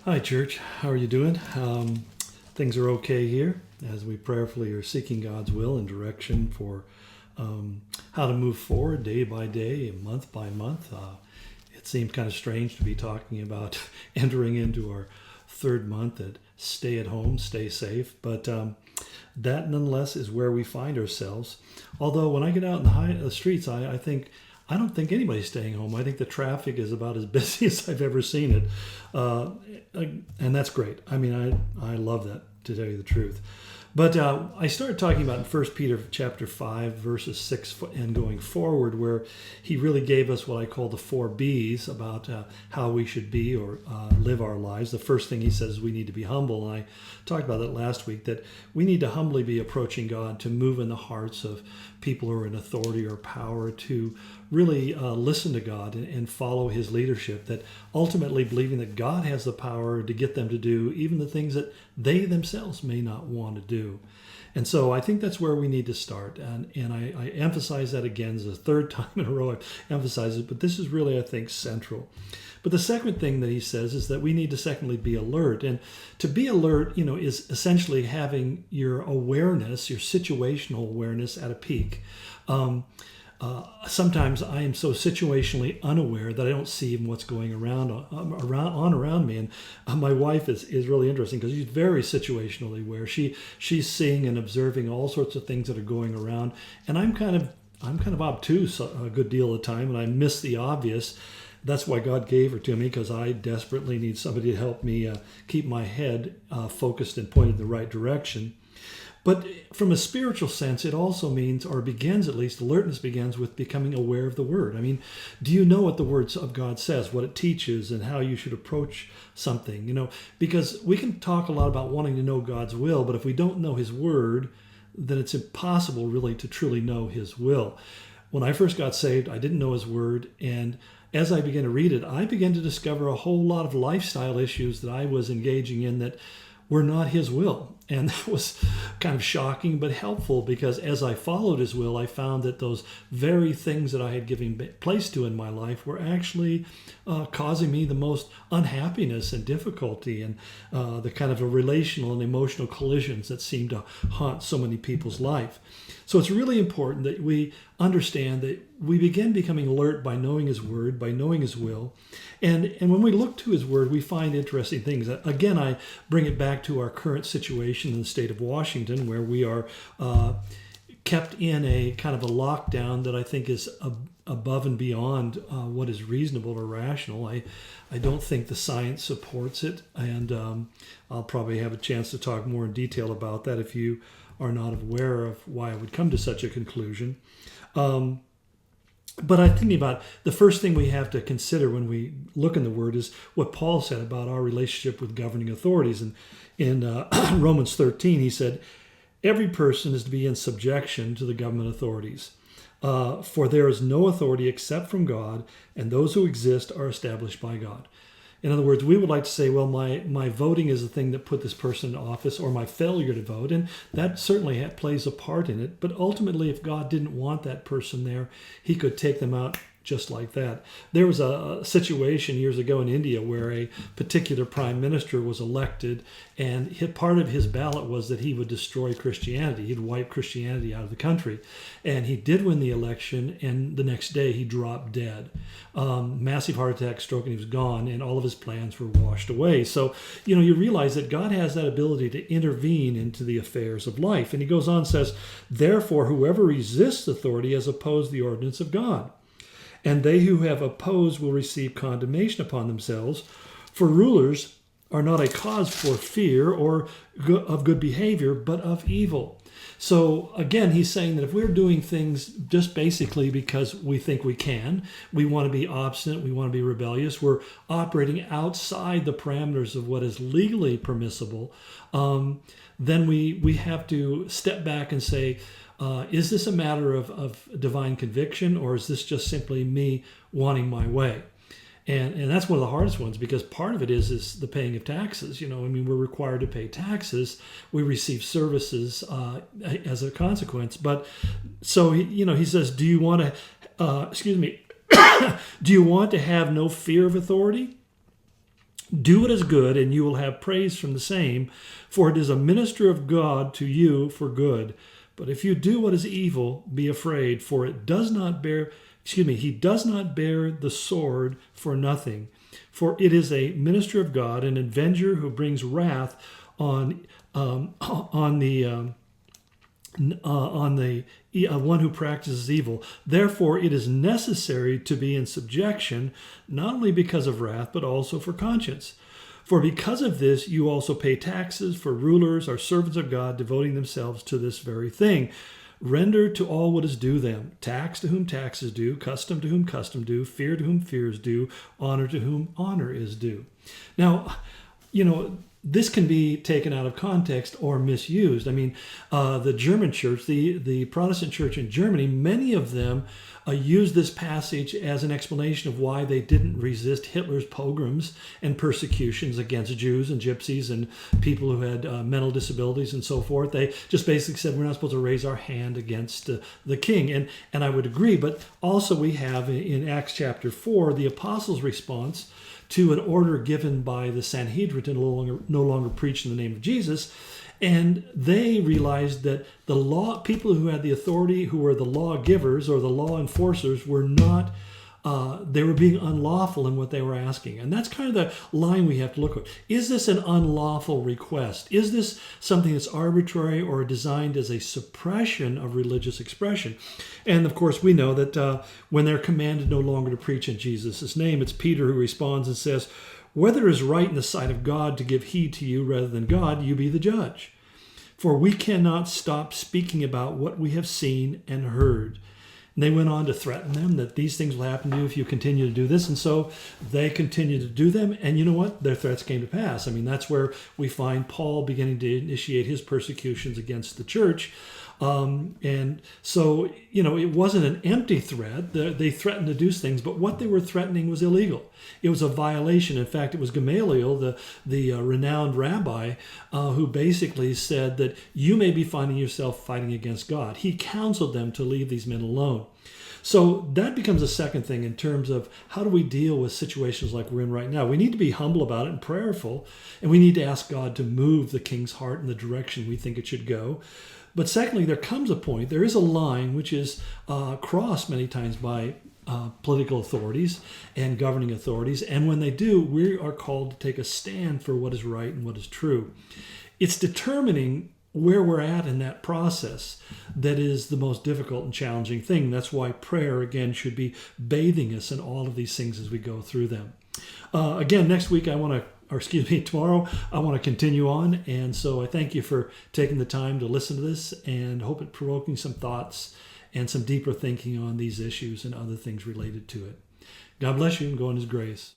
Hi, church. How are you doing? Things are okay here as we prayerfully are seeking God's will and direction for how to move forward day by day and month by month. It seems kind of strange to be talking about entering into our third month at stay at home, stay safe, but that nonetheless is where we find ourselves. Although when I get out in the streets, I don't think anybody's staying home. I think the traffic is about as busy as I've ever seen it. And that's great. I mean, I love that, to tell you the truth. But I started talking about in 1 Peter chapter 5, verses 6 and going forward, where he really gave us what I call the 4 B's about how we should be or live our lives. The first thing he says is we need to be humble. And I talked about that last week, that we need to humbly be approaching God to move in the hearts of people who are in authority or power, to really listen to God and follow his leadership, that ultimately believing that God has the power to get them to do even the things that they themselves may not want to do. And so I think that's where we need to start. And I emphasize that again. It's the third time in a row I've emphasized it, but this is really, I think, central. But the second thing that he says is that we need to secondly be alert. And to be alert, is essentially having your awareness, your situational awareness at a peak. Sometimes I am so situationally unaware that I don't see even what's going around me. And my wife is really interesting because she's very situationally aware. She's seeing and observing all sorts of things that are going around, and I'm kind of obtuse a good deal of the time, and I miss the obvious. That's why God gave her to me, because I desperately need somebody to help me keep my head focused and pointed in the right direction. But from a spiritual sense, it also means, or begins at least, alertness begins with becoming aware of the Word. I mean, do you know what the Word of God says, what it teaches, and how you should approach something? Because we can talk a lot about wanting to know God's will, but if we don't know His Word, then it's impossible really to truly know His will. When I first got saved, I didn't know His Word, and as I began to read it, I began to discover a whole lot of lifestyle issues that I was engaging in that were not His will. And that was kind of shocking but helpful, because as I followed His will, I found that those very things that I had given place to in my life were actually causing me the most unhappiness and difficulty, and the kind of a relational and emotional collisions that seem to haunt so many people's life. So it's really important that we understand that we begin becoming alert by knowing His Word, by knowing His will. And when we look to His Word, we find interesting things. Again, I bring it back to our current situation in the state of Washington, where we are kept in a kind of a lockdown that I think is above and beyond what is reasonable or rational. I don't think the science supports it, and I'll probably have a chance to talk more in detail about that if you are not aware of why I would come to such a conclusion. But I'm thinking about the first thing we have to consider when we look in the Word is what Paul said about our relationship with governing authorities. And in Romans 13, he said, every person is to be in subjection to the government authorities. For there is no authority except from God, and those who exist are established by God. In other words, we would like to say, well, my voting is the thing that put this person in office, or my failure to vote, and that certainly plays a part in it. But ultimately, if God didn't want that person there, He could take them out just like that. There was a situation years ago in India where a particular prime minister was elected, and part of his ballot was that he would destroy Christianity. He'd wipe Christianity out of the country. And he did win the election, and the next day he dropped dead. Massive heart attack, stroke, and he was gone, and all of his plans were washed away. So, you realize that God has that ability to intervene into the affairs of life. And he goes on and says, therefore, whoever resists authority has opposed the ordinance of God. And they who have opposed will receive condemnation upon themselves, for rulers are not a cause for fear or of good behavior, but of evil. So again, he's saying that if we're doing things just basically because we think we can, we want to be obstinate, we want to be rebellious, we're operating outside the parameters of what is legally permissible, then we have to step back and say, is this a matter of divine conviction, or is this just simply me wanting my way? And that's one of the hardest ones, because part of it is the paying of taxes. We're required to pay taxes. We receive services as a consequence. But so, he says, do you want to, do you want to have no fear of authority? Do what is good, and you will have praise from the same, for it is a minister of God to you for good. But if you do what is evil, be afraid, for it does not bear, he does not bear the sword for nothing. For it is a minister of God, an avenger who brings wrath on the one who practices evil. Therefore, it is necessary to be in subjection, not only because of wrath, but also for conscience. For because of this, you also pay taxes, for rulers are servants of God, devoting themselves to this very thing. Render to all what is due them: tax to whom tax is due, custom to whom custom due, fear to whom fear is due, honor to whom honor is due. Now, this can be taken out of context or misused. I mean, the German church, the Protestant church in Germany, many of them used this passage as an explanation of why they didn't resist Hitler's pogroms and persecutions against Jews and gypsies and people who had mental disabilities and so forth. They just basically said we're not supposed to raise our hand against the king. And I would agree, but also we have in Acts chapter 4 the apostles' response to an order given by the Sanhedrin to no longer preach in the name of Jesus. And they realized that the people who had the authority, who were the lawgivers or the law enforcers, were not, they were being unlawful in what they were asking. And that's kind of the line we have to look at. Is this an unlawful request? Is this something that's arbitrary or designed as a suppression of religious expression? And of course, we know that when they're commanded no longer to preach in Jesus' name, it's Peter who responds and says, "Whether it is right in the sight of God to give heed to you rather than God, you be the judge. For we cannot stop speaking about what we have seen and heard." And they went on to threaten them that these things will happen to you if you continue to do this. And so they continued to do them. And you know what? Their threats came to pass. I mean, that's where we find Paul beginning to initiate his persecutions against the church. And so, it wasn't an empty threat. They threatened to do things, but what they were threatening was illegal. It was a violation. In fact, it was Gamaliel, the renowned rabbi, who basically said that you may be finding yourself fighting against God. He counseled them to leave these men alone. So that becomes a second thing in terms of how do we deal with situations like we're in right now. We need to be humble about it and prayerful, and we need to ask God to move the king's heart in the direction we think it should go. But secondly, there comes a point, there is a line which is crossed many times by political authorities and governing authorities. And when they do, we are called to take a stand for what is right and what is true. It's determining where we're at in that process that is the most difficult and challenging thing. That's why prayer, again, should be bathing us in all of these things as we go through them. Again, next week tomorrow, I want to continue on. And so I thank you for taking the time to listen to this and hope it provoking some thoughts and some deeper thinking on these issues and other things related to it. God bless you and go in His grace.